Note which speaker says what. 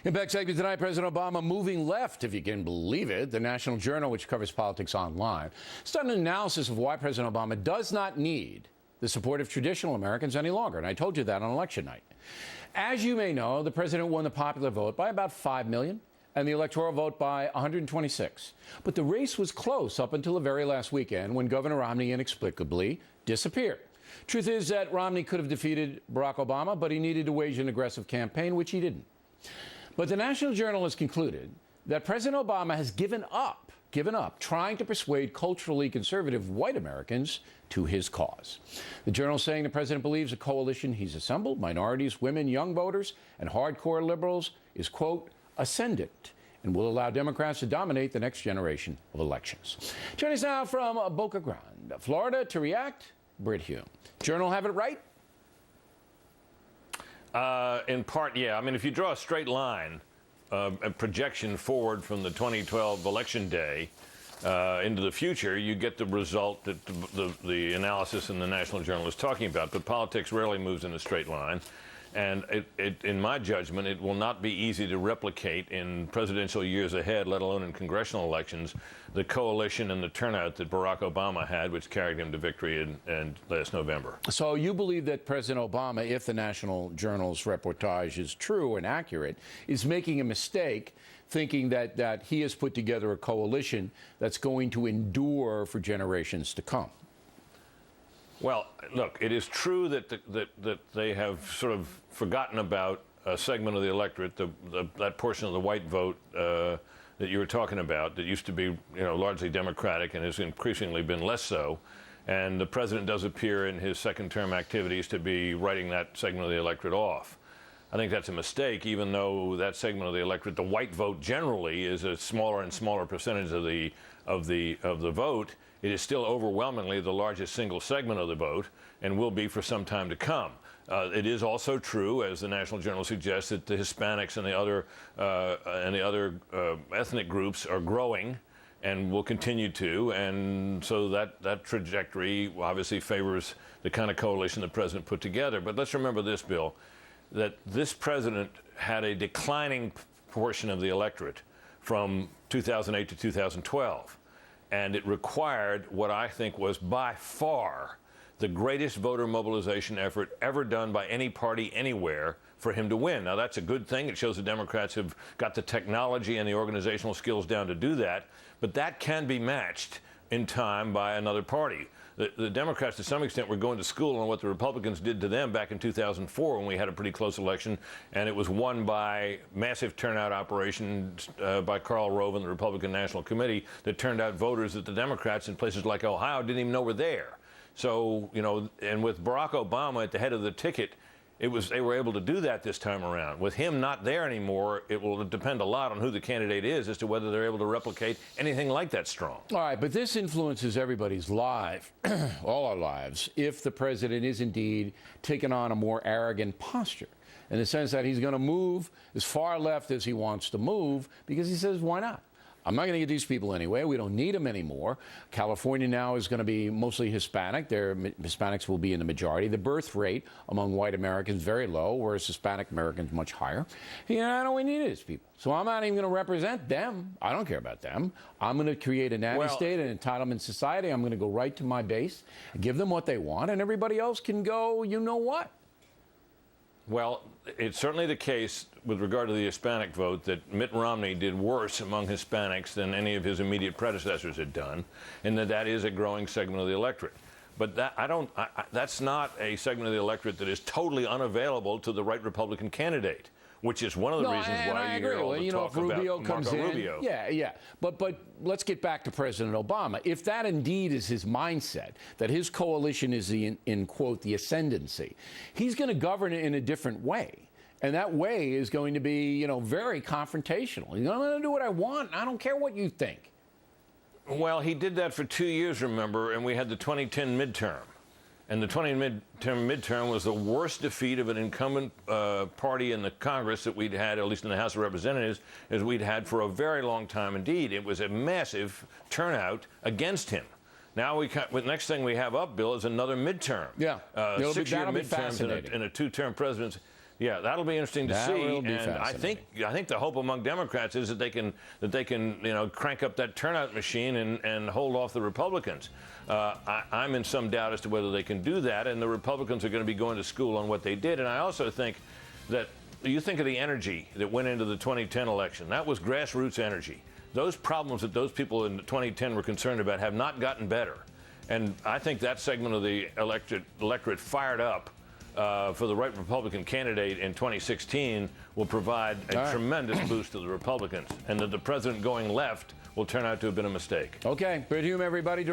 Speaker 1: Impact segment tonight, President Obama moving left, if you can believe it. The National Journal, which covers politics online, has done an analysis of why President Obama does not need the support of traditional Americans any longer. And I told you that on election night. As you may know, the president won the popular vote by about 5 million and the electoral vote by 126. But the race was close up until the very last weekend when Governor Romney inexplicably disappeared. Truth is that Romney could have defeated Barack Obama, but he needed to wage an aggressive campaign, which he didn't. But the National Journal has concluded that President Obama has given up trying to persuade culturally conservative white Americans to his cause. The Journal saying the president believes the coalition he's assembled, minorities, women, young voters, and hardcore liberals, is, quote, ascendant and will allow Democrats to dominate the next generation of elections. Joining us now from Boca Grande, Florida, to react, Britt Hume. Journal have it right?
Speaker 2: In part, yeah. I mean, if you draw a straight line, a projection forward from the 2012 election day into the future, you get the result that the analysis in the National Journal is talking about. But politics rarely moves in a straight line. And in my judgment, it will not be easy to replicate in presidential years ahead, let alone in congressional elections, the coalition and the turnout that Barack Obama had, which carried him to victory in last November.
Speaker 1: So you believe that President Obama, if the National Journal's reportage is true and accurate, is making a mistake thinking that he has put together a coalition that's going to endure for generations to come?
Speaker 2: Well, look, it is true that that they have sort of forgotten about a segment of the electorate, that portion of the white vote that you were talking about, that used to be, largely Democratic and has increasingly been less so. And the president does appear in his second-term activities to be writing that segment of the electorate off. I think that's a mistake, even though that segment of the electorate, the white vote generally, is a smaller and smaller percentage of the vote. It is still overwhelmingly the largest single segment of the vote and will be for some time to come. It is also true, as the National Journal suggests, that the Hispanics and the other ethnic groups are growing and will continue to, and so that trajectory obviously favors the kind of coalition the president put together. But let's remember this, Bill, that this president had a declining portion of the electorate from 2008 to 2012. And it required what I think was by far the greatest voter mobilization effort ever done by any party anywhere for him to win. Now, that's a good thing. It shows the Democrats have got the technology and the organizational skills down to do that. But that can be matched in time by another party. The Democrats, to some extent, were going to school on what the Republicans did to them back in 2004 when we had a pretty close election, and it was won by massive turnout operations by Karl Rove and the Republican National Committee that turned out voters that the Democrats in places like Ohio didn't even know were there. So, and with Barack Obama at the head of the ticket, they were able to do that this time around. With him not there anymore, it will depend a lot on who the candidate is as to whether they're able to replicate anything like that strong.
Speaker 1: All right, but this influences everybody's life, all our lives, if the president is indeed taking on a more arrogant posture, in the sense that he's going to move as far left as he wants to move because he says, why not? I'm not going to get these people anyway. We don't need them anymore. California now is going to be mostly Hispanic. Hispanics will be in the majority. The birth rate among white Americans very low, whereas Hispanic Americans much higher. I don't need these people. So I'm not even going to represent them. I don't care about them. I'm going to create a nanny state, an entitlement society. I'm going to go right to my base, give them what they want, and everybody else can go, you know what?
Speaker 2: Well, it's certainly the case with regard to the Hispanic vote that Mitt Romney did worse among Hispanics than any of his immediate predecessors had done, and that is a growing segment of the electorate. But that's not a segment of the electorate that is totally unavailable to the right Republican candidate, which is one of the reasons why you hear all the talk about Marco Rubio.
Speaker 1: Yeah. But let's get back to President Obama. If that indeed is his mindset, that his coalition is in quote, the ascendancy, he's going to govern it in a different way. And that way is going to be, very confrontational. I'm going to do what I want. I don't care what you think.
Speaker 2: Well, he did that for 2 years, remember, and we had the 2010 midterm. And the 2010 midterm was the worst defeat of an incumbent party in the Congress that we'd had, at least in the House of Representatives, as we'd had for a very long time indeed. It was a massive turnout against him. Now, the next thing we have up, Bill, is another midterm.
Speaker 1: Yeah.
Speaker 2: 6-year midterms in a two-term presidency. Yeah, that'll be interesting to
Speaker 1: That
Speaker 2: see.
Speaker 1: will be
Speaker 2: And I think the hope among Democrats is that they can crank up that turnout machine and hold off the Republicans. I'm in some doubt as to whether they can do that, and the Republicans are going to be going to school on what they did. And I also think that you think of the energy that went into the 2010 election. That was grassroots energy. Those problems that those people in 2010 were concerned about have not gotten better. And I think that segment of the electorate fired up for the right Republican candidate in 2016 will provide a tremendous boost to the Republicans, and that the president going left will turn out to have been a mistake.
Speaker 1: Okay, Brit Hume, everybody.